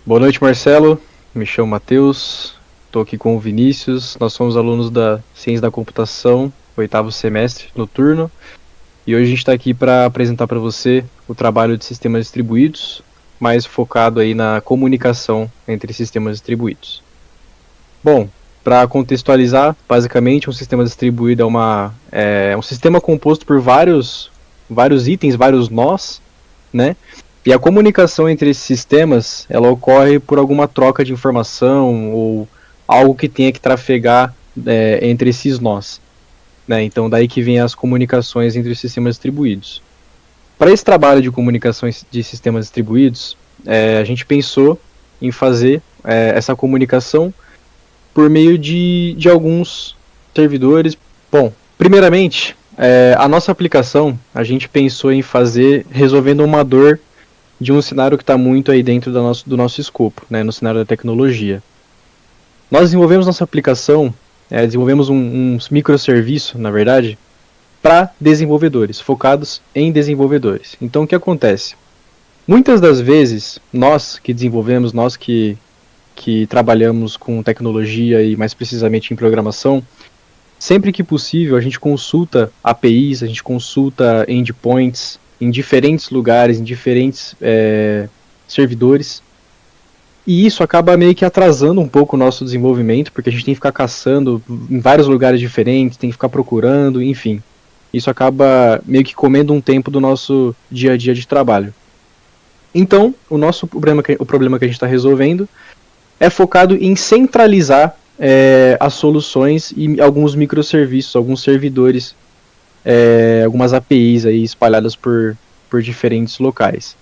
Boa noite, Marcelo. Me chamo Matheus. Estou aqui com o Vinícius. Nós somos alunos da Ciência da Computação, oitavo semestre, noturno. E hoje a gente está aqui para apresentar para você o trabalho de sistemas distribuídos, mais focado aí na comunicação entre sistemas distribuídos. Bom, para contextualizar, basicamente um sistema distribuído é um sistema composto por vários itens, vários nós, né? E a comunicação entre esses sistemas, ela ocorre por alguma troca de informação ou algo que tenha que trafegar entre esses nós, né? Então daí que vem as comunicações entre os sistemas distribuídos. Para esse trabalho de comunicação de sistemas distribuídos, a gente pensou em fazer essa comunicação por meio de alguns servidores. Bom, primeiramente, a nossa aplicação, a gente pensou em fazer resolvendo uma dor de um cenário que está muito aí dentro do nosso escopo, né, no cenário da tecnologia. Nós desenvolvemos nossa aplicação, desenvolvemos uns microserviços, na verdade, para desenvolvedores, focados em desenvolvedores. Então, o que acontece? Muitas das vezes, nós que desenvolvemos, nós que trabalhamos com tecnologia e mais precisamente em programação, sempre que possível a gente consulta APIs, a gente consulta endpoints em diferentes lugares, em diferentes servidores, e isso acaba meio que atrasando um pouco o nosso desenvolvimento, porque a gente tem que ficar caçando em vários lugares diferentes, tem que ficar procurando, enfim. Isso acaba meio que comendo um tempo do nosso dia a dia de trabalho. Então, o problema que a gente está resolvendo é focado em centralizar as soluções e alguns microserviços, alguns servidores, algumas APIs aí espalhadas por diferentes locais.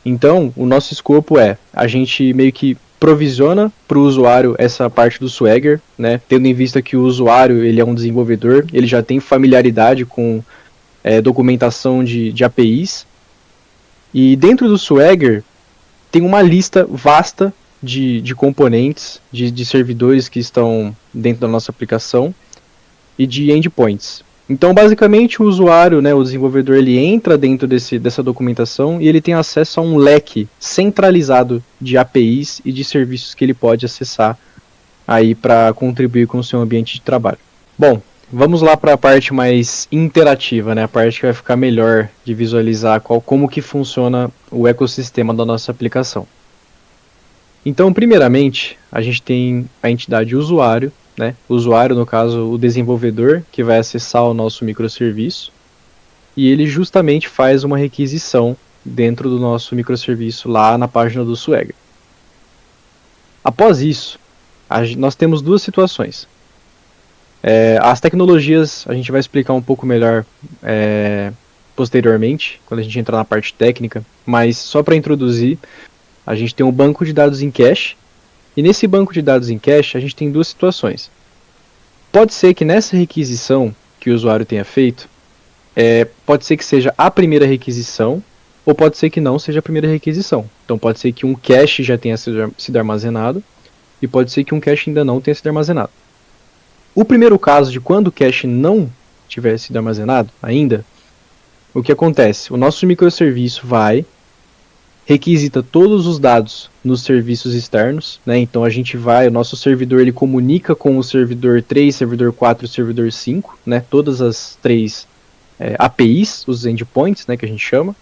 Então, o nosso escopo a gente meio que provisiona para o usuário essa parte do Swagger, né, tendo em vista que o usuário ele é um desenvolvedor, ele já tem familiaridade com documentação de APIs, e dentro do Swagger tem uma lista vasta de componentes, de servidores que estão dentro da nossa aplicação e de endpoints. Então, basicamente, o usuário, né, o desenvolvedor, ele entra dentro dessa documentação e ele tem acesso a um leque centralizado de APIs e de serviços que ele pode acessar aí para contribuir com o seu ambiente de trabalho. Bom, vamos lá para a parte mais interativa, né, a parte que vai ficar melhor de visualizar como que funciona o ecossistema da nossa aplicação. Então, primeiramente, a gente tem a entidade usuário, né? O usuário, no caso, o desenvolvedor, que vai acessar o nosso microserviço, e ele justamente faz uma requisição dentro do nosso microserviço lá na página do Swagger. Após isso, nós temos duas situações. As tecnologias a gente vai explicar um pouco melhor posteriormente, quando a gente entrar na parte técnica, mas só para introduzir, a gente tem um banco de dados em cache, e nesse banco de dados em cache a gente tem duas situações. Pode ser que nessa requisição que o usuário tenha feito, pode ser que seja a primeira requisição, ou pode ser que não seja a primeira requisição. Então pode ser que um cache já tenha sido armazenado, e pode ser que um cache ainda não tenha sido armazenado. O primeiro caso de quando o cache não tiver sido armazenado ainda, o que acontece? O nosso microserviço requisita todos os dados nos serviços externos, né? Então o nosso servidor ele comunica com o servidor 3, servidor 4 e servidor 5, né? Todas as três APIs, os endpoints, né, que a gente chama.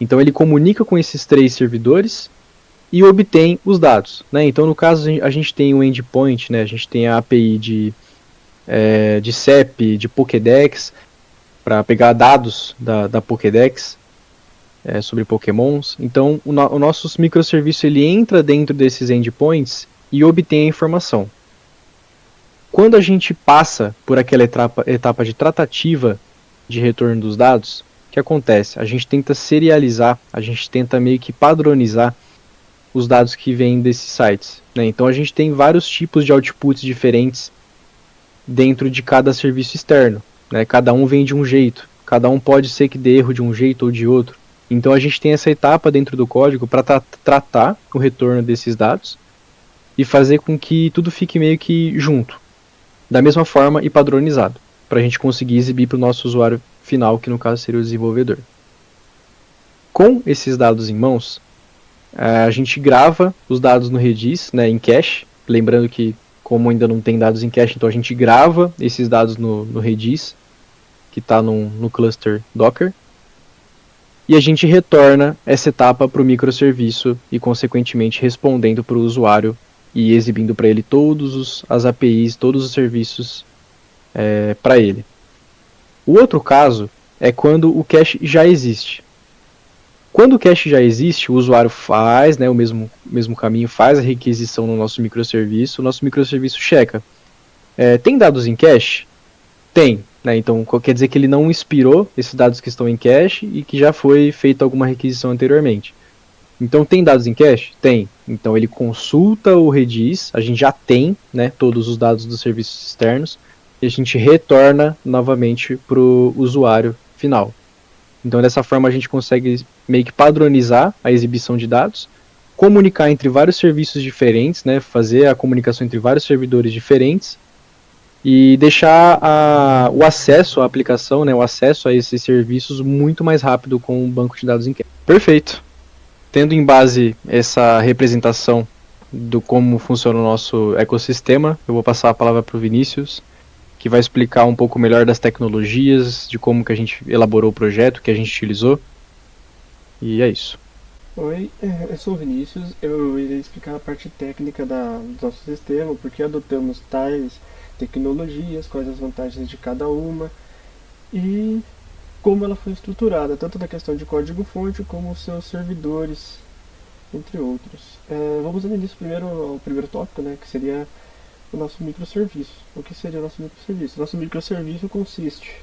Então ele comunica com esses três servidores e obtém os dados, né? Então no caso a gente tem o endpoint, né? A gente tem a API de CEP, de Pokédex, para pegar dados da Pokédex, sobre Pokémons. Então o nosso microserviço ele entra dentro desses endpoints e obtém a informação. Quando a gente passa por aquela etapa de tratativa de retorno dos dados, o que acontece? A gente tenta serializar, a gente tenta meio que padronizar os dados que vêm desses sites, né? Então a gente tem vários tipos de outputs diferentes dentro de cada serviço externo, né? Cada um vem de um jeito, cada um pode ser que dê erro de um jeito ou de outro. Então a gente tem essa etapa dentro do código para tratar o retorno desses dados e fazer com que tudo fique meio que junto, da mesma forma e padronizado, para a gente conseguir exibir para o nosso usuário final, que no caso seria o desenvolvedor. Com esses dados em mãos, A gente grava os dados no Redis, né, em cache, lembrando que como ainda não tem dados em cache, então a gente grava esses dados no Redis, que está no cluster Docker, e a gente retorna essa etapa para o microserviço e, consequentemente, respondendo para o usuário e exibindo para ele todos as APIs, todos os serviços para ele. O outro caso é quando o cache já existe. Quando o cache já existe, o usuário faz, né, o mesmo caminho, faz a requisição no nosso microserviço, o nosso microserviço checa. Tem dados em cache? Tem. Né, então quer dizer que ele não expirou esses dados que estão em cache e que já foi feita alguma requisição anteriormente. Então tem dados em cache? Tem. Então ele consulta o Redis, a gente já tem, né, todos os dados dos serviços externos, e a gente retorna novamente para o usuário final. Então dessa forma a gente consegue meio que padronizar a exibição de dados, comunicar entre vários serviços diferentes, né, fazer a comunicação entre vários servidores diferentes e deixar o acesso à aplicação, né, o acesso a esses serviços muito mais rápido com o banco de dados em cache. Perfeito. Tendo em base essa representação do como funciona o nosso ecossistema, eu vou passar a palavra para o Vinícius, que vai explicar um pouco melhor das tecnologias, de como que a gente elaborou o projeto, que a gente utilizou. E é isso. Oi, eu sou o Vinícius. Eu irei explicar a parte técnica do nosso sistema, por que adotamos tais tecnologias, quais as vantagens de cada uma e como ela foi estruturada, tanto na questão de código-fonte como os seus servidores, entre outros. Vamos dar início primeiro ao primeiro tópico, né, que seria o nosso microserviço. O que seria o nosso microserviço? Nosso microserviço consiste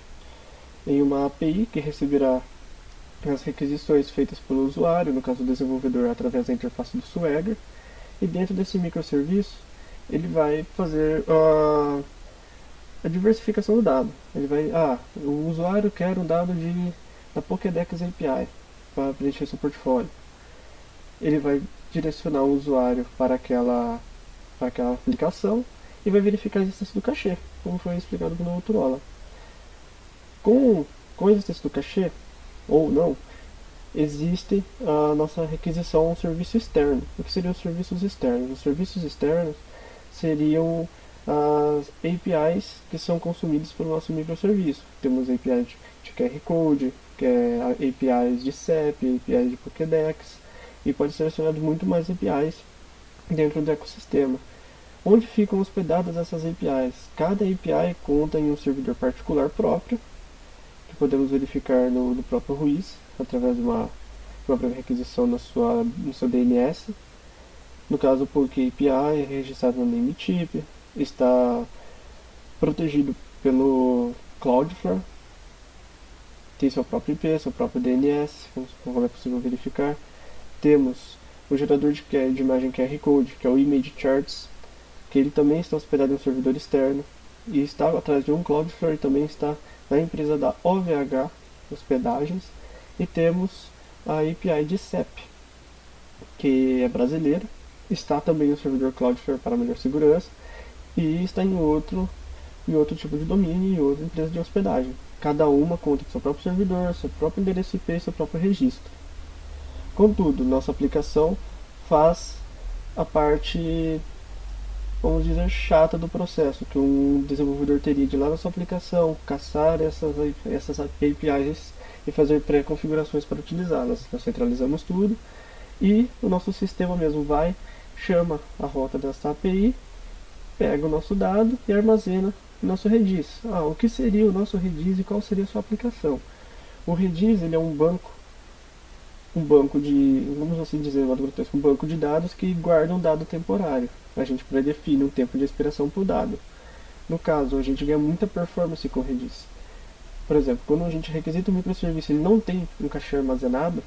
em uma API que receberá as requisições feitas pelo usuário, no caso do desenvolvedor, através da interface do Swagger, e dentro desse microserviço ele vai fazer a diversificação do dado. Ele vai, o usuário quer um dado da Pokédex API para preencher seu portfólio. Ele vai direcionar o usuário para aquela aplicação e vai verificar a existência do cachê, como foi explicado no outro aula. Com a existência do cachê, ou não, existe a nossa requisição a um serviço externo. O que seriam os serviços externos? Os serviços externos seriam as APIs que são consumidas pelo nosso microserviço. Temos APIs de QR Code, que é APIs de CEP, APIs de Pokédex, e pode ser adicionado muito mais APIs dentro do ecossistema. Onde ficam hospedadas essas APIs? Cada API conta em um servidor particular próprio, que podemos verificar no próprio Ruiz, através de uma própria requisição no seu DNS. No caso, o Poké API é registrado no Nametip, está protegido pelo Cloudflare, tem seu próprio IP, seu próprio DNS, como é possível verificar. Temos o gerador de imagem QR Code, que é o Image Charts, que ele também está hospedado em um servidor externo e está atrás de um Cloudflare e também está na empresa da OVH Hospedagens. E temos a API de CEP, que é brasileira, está também no servidor Cloudflare para melhor segurança e está em outro tipo de domínio e outra empresa de hospedagem. Cada uma conta com seu próprio servidor, seu próprio endereço IP e seu próprio registro. Contudo, nossa aplicação faz a parte, vamos dizer, chata do processo, que um desenvolvedor teria de ir lá na sua aplicação, caçar essas APIs e fazer pré-configurações para utilizá-las. Nós centralizamos tudo e o nosso sistema mesmo chama a rota dessa API, pega o nosso dado e armazena no nosso Redis. O que seria o nosso Redis e qual seria a sua aplicação? O Redis ele é um banco de, vamos assim dizer, um banco de dados que guarda um dado temporário. A gente predefine um tempo de expiração para o dado. No caso, a gente ganha muita performance com o Redis. Por exemplo, quando a gente requisita um microserviço e ele não tem um cache armazenado,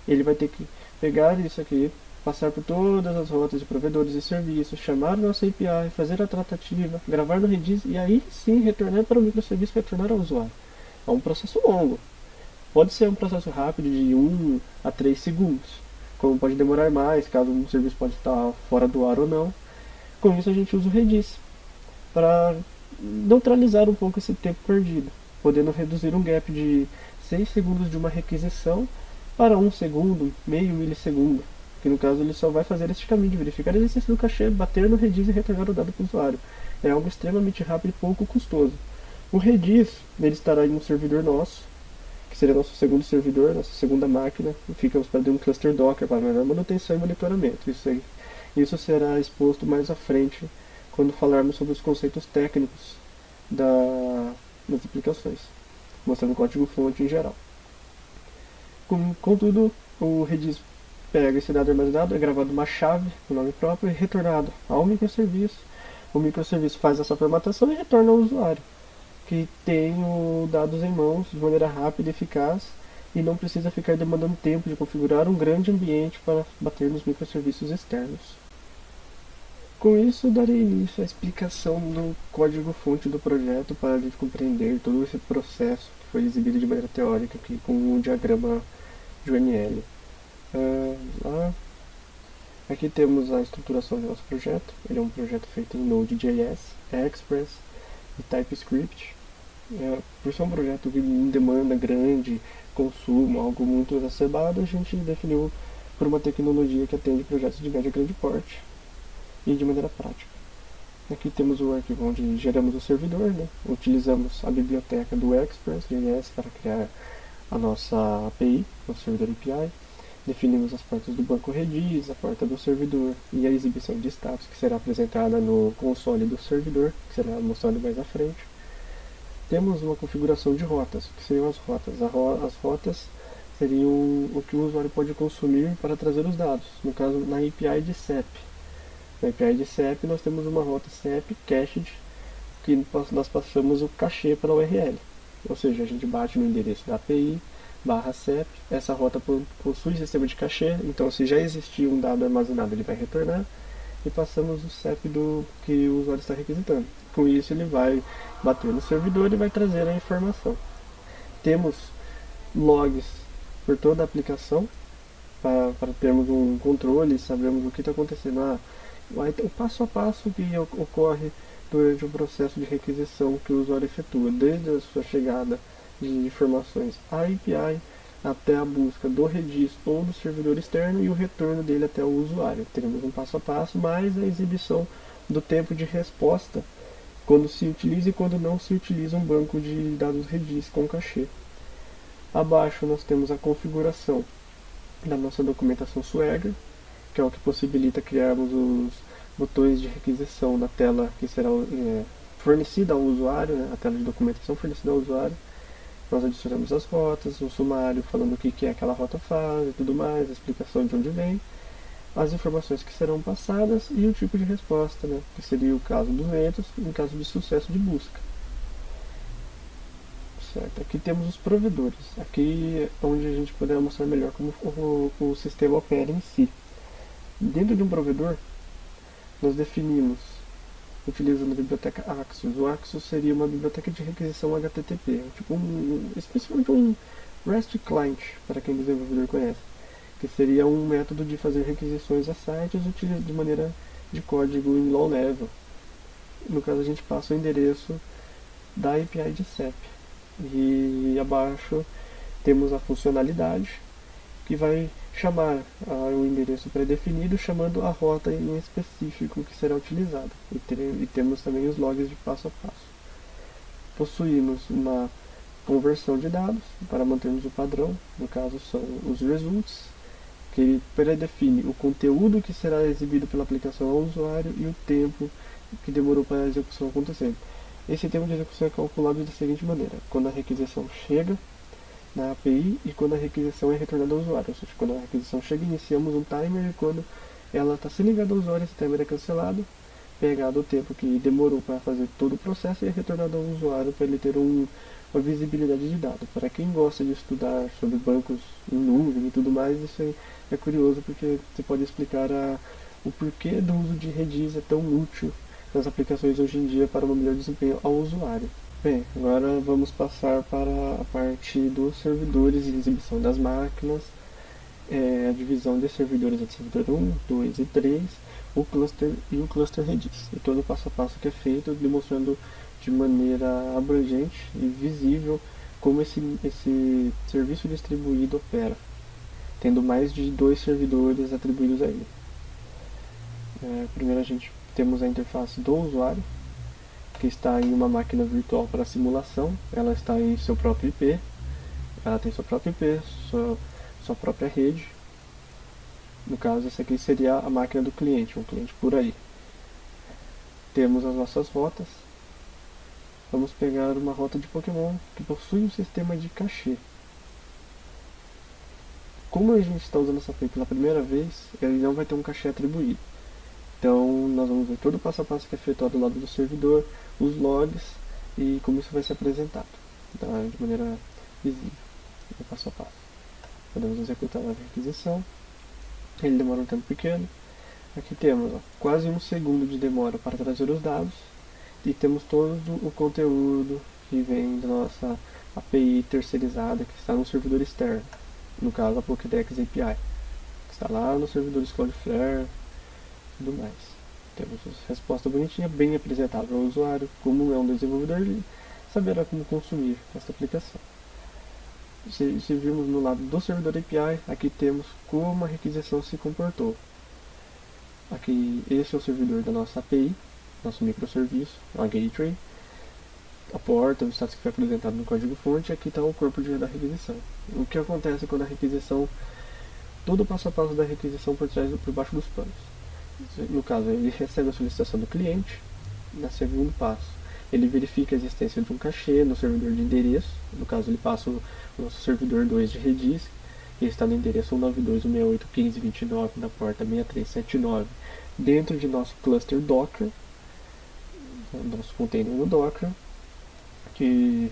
ele vai ter que pegar isso aqui, passar por todas as rotas de provedores e serviços, chamar a nossa API, fazer a tratativa, gravar no Redis e aí sim retornar para o microserviço e retornar ao usuário. É um processo longo. Pode ser um processo rápido de 1 a 3 segundos, como pode demorar mais, caso um serviço pode estar fora do ar ou não. Com isso a gente usa o Redis para neutralizar um pouco esse tempo perdido, podendo reduzir um gap de 6 segundos de uma requisição para 1 segundo, meio milissegundo, que no caso ele só vai fazer este caminho de verificar a existência do cachê, bater no Redis e retornar o dado para o usuário. É algo extremamente rápido e pouco custoso. O Redis ele estará em um servidor nosso, que seria nosso segundo servidor, nossa segunda máquina, e fica hospedado em um cluster Docker para melhor manutenção e monitoramento. Isso será exposto mais à frente quando falarmos sobre os conceitos técnicos das aplicações, mostrando o código-fonte em geral. Contudo, o Redis pega esse dado armazenado, é gravado uma chave, o nome próprio, e retornado ao microserviço. O microserviço faz essa formatação e retorna ao usuário, que tem os dados em mãos de maneira rápida e eficaz e não precisa ficar demandando tempo de configurar um grande ambiente para bater nos microserviços externos. Com isso, darei início à explicação do código-fonte do projeto para a gente compreender todo esse processo que foi exibido de maneira teórica aqui com o diagrama de UML. Aqui temos a estruturação do nosso projeto. Ele é um projeto feito em Node.js, Express e TypeScript. Por ser um projeto em demanda grande, consumo, algo muito exacerbado, a gente definiu por uma tecnologia que atende projetos de médio e grande porte e de maneira prática. Aqui temos o arquivo onde geramos o servidor, né? Utilizamos a biblioteca do Express.js para criar a nossa API, o servidor API. Definimos as portas do banco Redis, a porta do servidor e a exibição de status que será apresentada no console do servidor, que será mostrado mais à frente. Temos uma configuração de rotas. O que seriam as rotas? As rotas seriam o que o usuário pode consumir para trazer os dados, no caso na API de CEP. Na API de CEP nós temos uma rota CEP cached, que nós passamos o cachê para a URL. Ou seja, a gente bate no endereço da API, /CEP, essa rota possui sistema de cachê, então se já existir um dado armazenado ele vai retornar, e passamos o CEP que o usuário está requisitando. Com isso ele vai bater no servidor e vai trazer a informação. Temos logs por toda a aplicação, para termos um controle, sabemos o que está acontecendo. O passo a passo que ocorre durante o processo de requisição que o usuário efetua, desde a sua chegada de informações à API até a busca do Redis ou do servidor externo e o retorno dele até o usuário. Teremos um passo a passo, mais a exibição do tempo de resposta quando se utiliza e quando não se utiliza um banco de dados Redis com cachê. Abaixo nós temos a configuração da nossa documentação Swagger, que é o que possibilita criarmos os botões de requisição na tela que será fornecida ao usuário, né, a tela de documentação fornecida ao usuário. Nós adicionamos as rotas, um sumário falando o que aquela rota faz e tudo mais, a explicação de onde vem, as informações que serão passadas e o tipo de resposta, né, que seria o caso dos eventos em caso de sucesso de busca. Certo. Aqui temos os provedores, aqui é onde a gente poderá mostrar melhor como o sistema opera em si. Dentro de um provedor, nós definimos, utilizando a biblioteca Axios. O Axios seria uma biblioteca de requisição HTTP, especialmente um REST client, para quem desenvolvedor conhece, que seria um método de fazer requisições a sites de maneira de código em low level. No caso, a gente passa o endereço da API de CEP. E abaixo temos a funcionalidade, que vai chamar o endereço pré-definido, chamando a rota em específico que será utilizada. E temos também os logs de passo a passo. Possuímos uma conversão de dados para mantermos o padrão, no caso são os results, que ele predefine o conteúdo que será exibido pela aplicação ao usuário e o tempo que demorou para a execução acontecer. Esse tempo de execução é calculado da seguinte maneira: quando a requisição chega na API e quando a requisição é retornada ao usuário. Ou seja, quando a requisição chega, iniciamos um timer, e quando ela está sendo ligada ao usuário, esse timer é cancelado, pegado o tempo que demorou para fazer todo o processo e é retornado ao usuário para ele ter uma visibilidade de dados. Para quem gosta de estudar sobre bancos em nuvem e tudo mais, isso aí é curioso, porque você pode explicar o porquê do uso de Redis é tão útil nas aplicações hoje em dia para um melhor desempenho ao usuário. Bem, agora vamos passar para a parte dos servidores e exibição das máquinas, a divisão de servidores entre servidor 1, 2 e 3, o cluster e o cluster Redis. E todo o passo a passo que é feito, demonstrando de maneira abrangente e visível como esse serviço distribuído opera. tendo mais de 2 servidores atribuídos a ele. Primeiro a gente temos a interface do usuário, que está em uma máquina virtual para simulação. Ela está em seu próprio IP, ela tem seu próprio IP, sua própria rede. No caso, essa aqui seria a máquina do cliente, um cliente por aí. Temos as nossas rotas. Vamos pegar uma rota de Pokémon que possui um sistema de cachê. Como a gente está usando essa API pela primeira vez, ele não vai ter um cachê atribuído. Então nós vamos ver todo o passo a passo que é feito do lado do servidor, os logs e como isso vai ser apresentado, tá? De maneira visível, no passo a passo. Podemos executar a requisição, ele demora um tempo pequeno. Aqui temos quase 1 segundo de demora para trazer os dados e temos todo o conteúdo que vem da nossa API terceirizada que está no servidor externo, no caso a Pokédex API, que está lá nos servidores Cloudflare e tudo mais. Temos a resposta bonitinha, bem apresentável ao usuário, como é um desenvolvedor, ele saberá como consumir esta aplicação. Se virmos no lado do servidor API, aqui temos como a requisição se comportou. Aqui, esse é o servidor da nossa API, nosso microserviço, a gateway, a porta, o status que foi apresentado no código-fonte, aqui está o corpo da requisição. O que acontece quando a requisição, todo o passo a passo da requisição por baixo dos panos. No caso, ele recebe a solicitação do cliente, no segundo passo, ele verifica a existência de um cachê no servidor de endereço, no caso ele passa o nosso servidor 2 de Redis, que está no endereço 192.168.15.29 na porta 6379, dentro de nosso cluster Docker, nosso container no Docker, que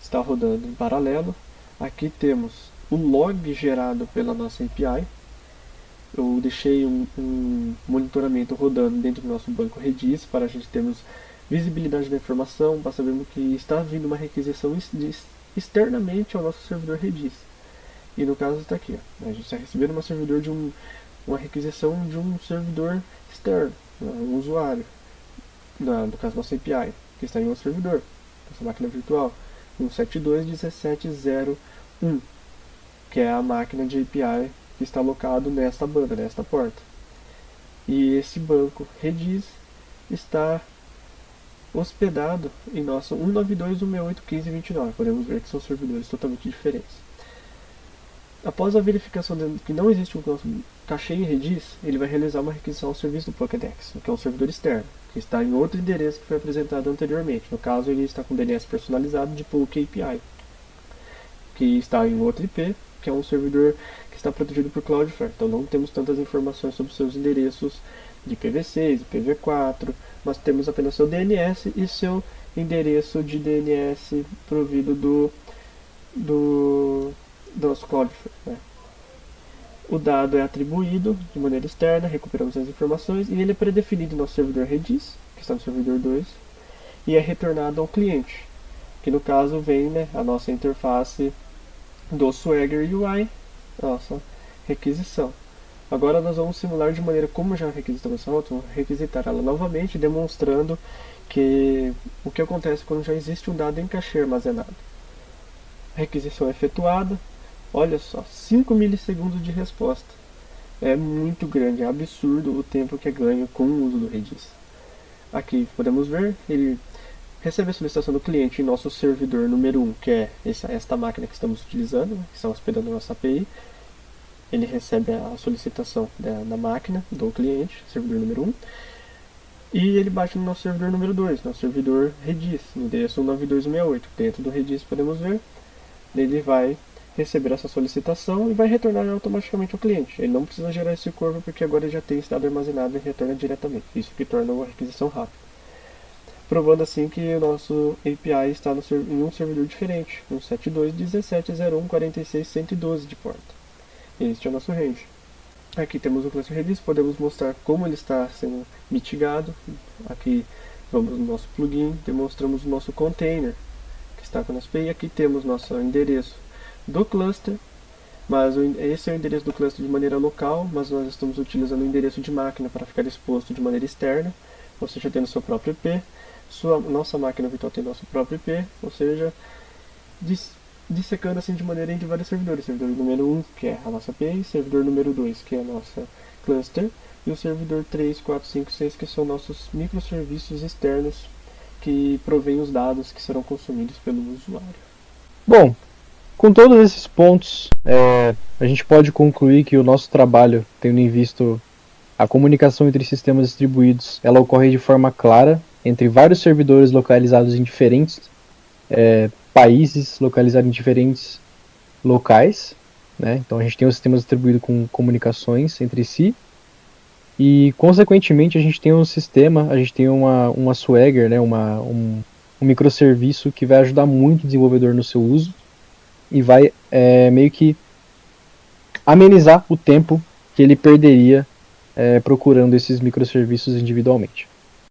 está rodando em paralelo. Aqui temos o log gerado pela nossa API. Eu deixei um monitoramento rodando dentro do nosso banco Redis para a gente termos visibilidade da informação, para sabermos que está vindo uma requisição externamente ao nosso servidor Redis. E no caso está aqui, ó. A gente está recebendo uma requisição de um servidor externo, um usuário, no caso nossa API, que está em um servidor, nossa máquina virtual, 172.17.0.1, que é a máquina de API que está alocado nesta banda, nesta porta. E esse banco Redis está hospedado em nosso 192.168.15.29. Podemos ver que são servidores totalmente diferentes. Após a verificação de que não existe um cachê em Redis, ele vai realizar uma requisição ao serviço do Pokédex, que é um servidor externo, que está em outro endereço que foi apresentado anteriormente. No caso, ele está com DNS personalizado de Poké API, que está em outro IP, que é um servidor que está protegido por Cloudflare. Então não temos tantas informações sobre seus endereços de IPv6, IPv4, mas temos apenas seu DNS e seu endereço de DNS provido do nosso Cloudflare, né? O dado é atribuído de maneira externa, recuperamos as informações e ele é predefinido no nosso servidor Redis, que está no servidor 2, e é retornado ao cliente, que no caso vem, né, a nossa interface do Swagger UI, nossa requisição. Agora nós vamos simular de maneira como já requisitamos essa rota, vamos requisitar ela novamente, demonstrando o que acontece quando já existe um dado em cachê armazenado. A requisição é efetuada. Olha só, 5 milissegundos de resposta. É muito grande, é absurdo o tempo que é ganho com o uso do Redis. Aqui podemos ver, ele recebe a solicitação do cliente em nosso servidor número 1, que é esta máquina que estamos utilizando, que está hospedando a nossa API. Ele recebe a solicitação da máquina do cliente, servidor número 1, e ele bate no nosso servidor número 2, nosso servidor Redis, no endereço 192.168. Dentro do Redis podemos ver, ele vai receber essa solicitação e vai retornar automaticamente ao cliente. Ele não precisa gerar esse corpo porque agora ele já tem esse dado armazenado e retorna diretamente. Isso que torna a requisição rápida. Provando assim que o nosso API está em um servidor diferente, 172.17.01.46.112 de porta. Este é o nosso range. Aqui temos o cluster Redis, podemos mostrar como ele está sendo mitigado. Aqui vamos no nosso plugin, demonstramos o nosso container, que está com a nossa API. Aqui temos nosso endereço do cluster, mas esse é o endereço do cluster de maneira local, mas nós estamos utilizando o endereço de máquina para ficar exposto de maneira externa, ou seja, tendo seu próprio IP. Nossa máquina virtual tem nosso próprio IP, ou seja, dissecando assim de maneira entre vários servidores. Servidor número 1, que é a nossa API, servidor número 2, que é a nossa cluster, e o servidor 3, 4, 5, 6, que são nossos microserviços externos que provêm os dados que serão consumidos pelo usuário. Bom, com todos esses pontos, a gente pode concluir que o nosso trabalho, tendo em vista a comunicação entre sistemas distribuídos, ela ocorre de forma clara entre vários servidores localizados em diferentes países, localizados em diferentes locais, né? Então a gente tem um sistema distribuído com comunicações entre si e, consequentemente, a gente tem um sistema, a gente tem uma Swagger, né? um microserviço que vai ajudar muito o desenvolvedor no seu uso e vai meio que amenizar o tempo que ele perderia procurando esses microserviços individualmente.